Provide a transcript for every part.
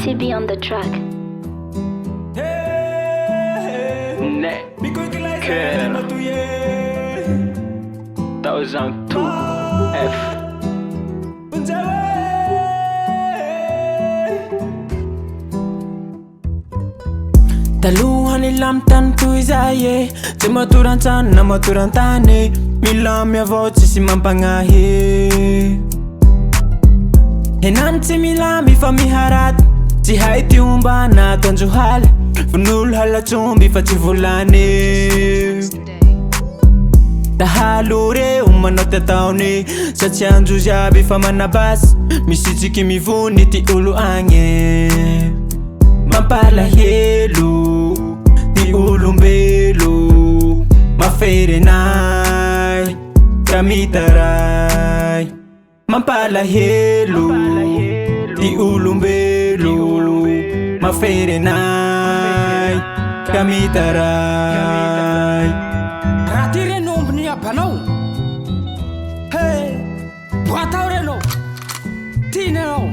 CB on the track. Thousand two F. Taluhan ilam tanto izaye Tsy matoran-trano na matoran-tany Mila miavao tsisy mampangahy Henany tsy mila mifamiharaty Tsy hay ty omba na akanjo haly Vonolo halatsomby fa tsy volany Dahalo reo manao ty ataony Satria androzy aby fa manabasy Misitriky mivony ty olo agny Mampalahelo ty olombelo Maferenay kamitaray Mampalahelo ty olombelo Maferenay kamitaray Raha ty reno ombony abanao Hey, boatao reno Tina anao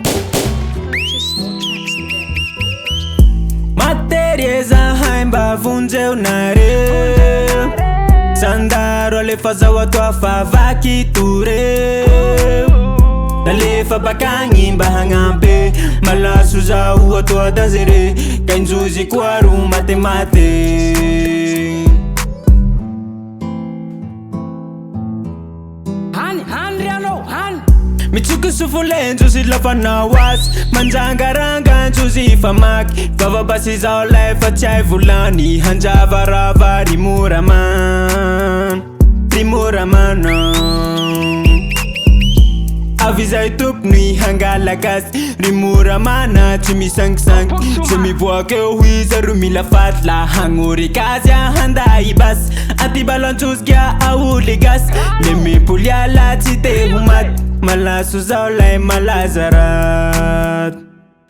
Materia zahay mba vonjeo nareo Sandaro alefa zao atoa fa vaky toreo Dalefa bakagny mba hagnampy Malaso zao atoa dazere Kainjozy koa ro matemate Hany rianao, hany Mitsuki sufulenjozy lafa nawas Manjangaranganjozy famaky Vavabasy zao lefa tsy hay volany Hanjavarava rimuraman Rimuramana Avizay tompony hangalagasy Rimuramana tsy misangisangy Tsy mivoaka eo izy ro mila faty La hagnoriky handay basy Aty balantsozika aoly gasy Memipolyala tsy te homaty Malaso zao lay malazarat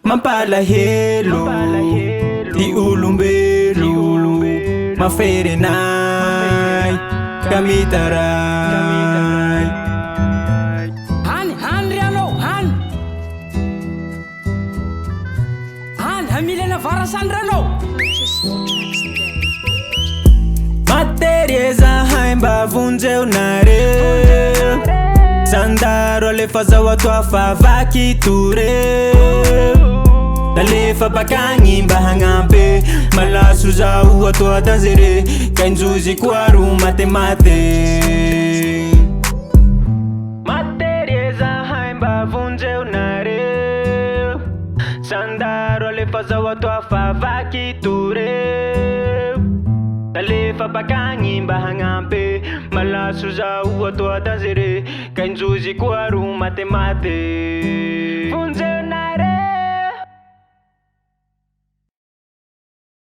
Mampalahelo ty olombelo Maferenay kamitaray Hany rianao, hany hamilana varasany ranao Materia zahay mba vonjeo nareo Sandaro alefa zao atoa fa vaky toreo Dalefa bakagny mba hagnampy Malaso zao atoa dazere Kainjozy koa ro matemate Materia zahay mba vonjeo nareo Sandaro alefa zao atoa fa vaky toreo Dalefa bakagny mba hagnampy Malaso zao atoa dazere Kainjozy koa ro matemate